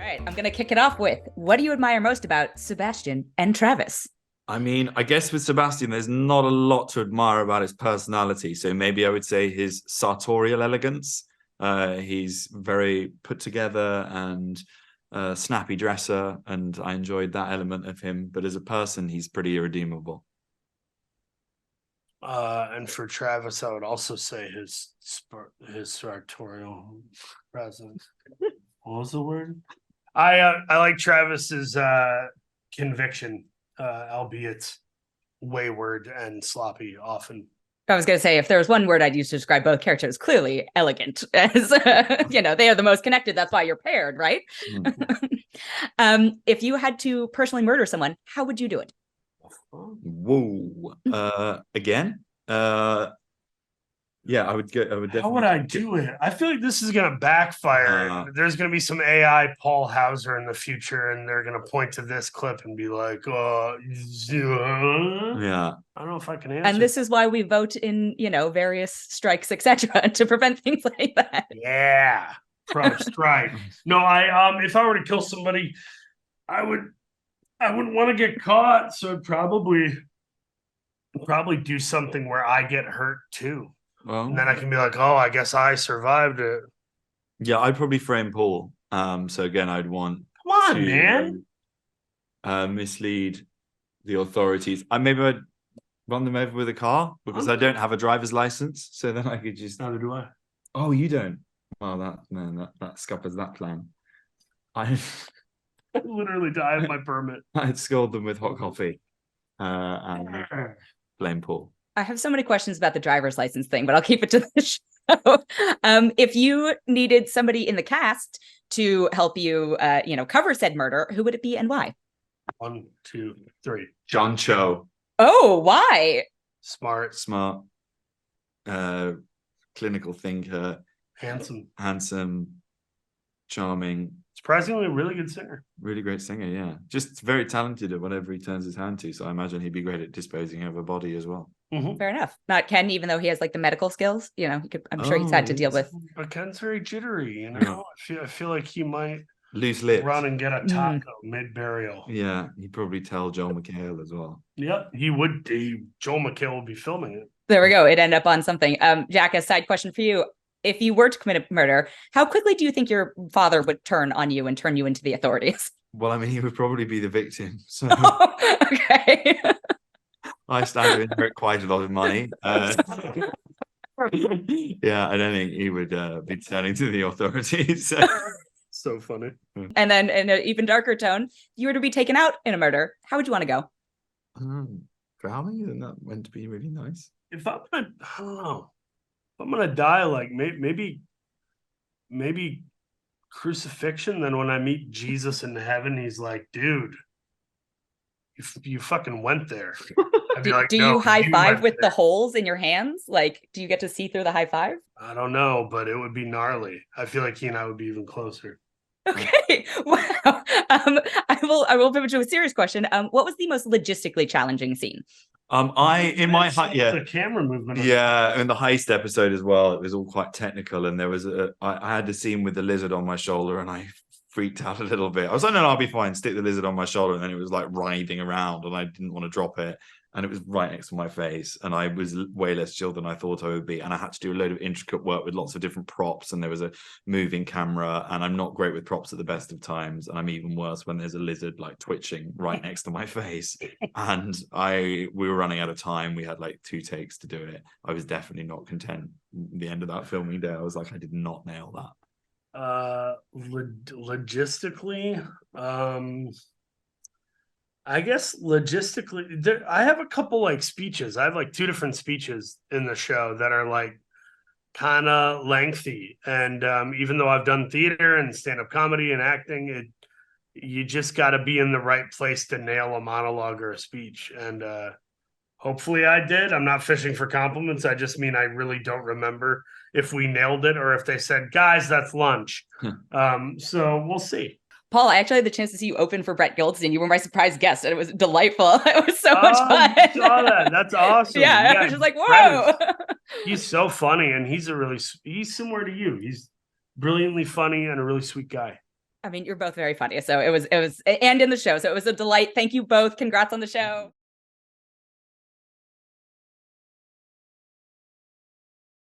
right, I'm going to kick it off with, what do you admire most about Sebastian and Travis? I mean, I guess with Sebastian, there's not a lot to admire about his personality. So maybe I would say his sartorial elegance. He's very put together and snappy dresser, and I enjoyed that element of him. But as a person, he's pretty irredeemable. And for Travis, I would also say his sartorial presence. What was the word? I like Travis's conviction, albeit wayward and sloppy often. I was going to say, if there was one word I'd use to describe both characters, clearly elegant. As they are the most connected. That's why you're paired, right? If you had to personally murder someone, how would you do it? Whoa. Again? Yeah, I would go. I would definitely. How would I do it? I feel like this is going to backfire. There's going to be some AI Paul Hauser in the future, and they're going to point to this clip and be like, yeah. I don't know if I can answer. And this is why we vote in, various strikes, etc., to prevent things like that. Yeah, pro strike. No, if I were to kill somebody, I wouldn't want to get caught, so I'd probably do something where I get hurt too. Well, and then I can be like, oh, I guess I survived it. Yeah, I'd probably frame Paul. So again, I'd want Come on, man. Mislead the authorities. Maybe I'd run them over with a car because I don't have a driver's license. So then I could just. Neither do I. Oh, you don't? Well, that scuppers that plan. I literally die of my permit. I'd scold them with hot coffee. And blame Paul. I have so many questions about the driver's license thing, but I'll keep it to the show. If you needed somebody in the cast to help you, cover said murder, who would it be and why? 1, 2, 3. John Cho. Oh, why? Smart. Clinical thinker. Handsome. Charming. Surprisingly, a really good singer. Really great singer, yeah. Just very talented at whatever he turns his hand to. So I imagine he'd be great at disposing of a body as well. Mm-hmm. Fair enough. Not Ken, even though he has the medical skills. I'm sure he's had to deal with. But Ken's very jittery. I feel like he might loose lips run and get a taco mid-burial. Yeah, he'd probably tell Joel McHale as well. Yeah, he would. Joel McHale would be filming it. There we go. It ended up on something. Jack, a side question for you. If you were to commit a murder, how quickly do you think your father would turn on you and turn you into the authorities? Well, I mean, he would probably be the victim. So okay. I stand to inherit quite a lot of money. Yeah, I don't think he would be turning to the authorities. So funny. And then in an even darker tone, if you were to be taken out in a murder, how would you want to go? Drowning? Isn't that meant to be really nice? If I'm gonna, I don't know. If I'm gonna die, like maybe crucifixion. Then when I meet Jesus in heaven, he's like, dude, you fucking went there. Do you high five with the holes in your hands? Like, do you get to see through the high five? I don't know, but it would be gnarly. I feel like he and I would be even closer. Okay. Wow. I will pivot to a serious question. What was the most logistically challenging scene? The camera movement. Yeah, in the heist episode as well, it was all quite technical, and there was I had a scene with the lizard on my shoulder, and I freaked out a little bit. I was like, no, I'll be fine. Stick the lizard on my shoulder, and then it was like writhing around, and I didn't want to drop it, and it was right next to my face, and I was way less chill than I thought I would be, and I had to do a load of intricate work with lots of different props, and there was a moving camera, and I'm not great with props at the best of times, and I'm even worse when there's a lizard like twitching right next to my face, and we were running out of time. We had like 2 takes to do it. I was definitely not content at the end of that filming day. I was like, I did not nail that. Logistically, I guess logistically, I have a couple speeches. I have 2 different speeches in the show that are kind of lengthy. And even though I've done theater and stand-up comedy and acting, you just got to be in the right place to nail a monologue or a speech. And hopefully I did. I'm not fishing for compliments. I just mean I really don't remember if we nailed it or if they said, guys, that's lunch. So we'll see. Paul, I actually had the chance to see you open for Brett Gilson. You were my surprise guest, and it was delightful. It was so much fun. I saw that. That's awesome. Yeah, I was just like, whoa. He's so funny, and he's similar to you. He's brilliantly funny and a really sweet guy. I mean, you're both very funny. So it was, and in the show. So it was a delight. Thank you both. Congrats on the show.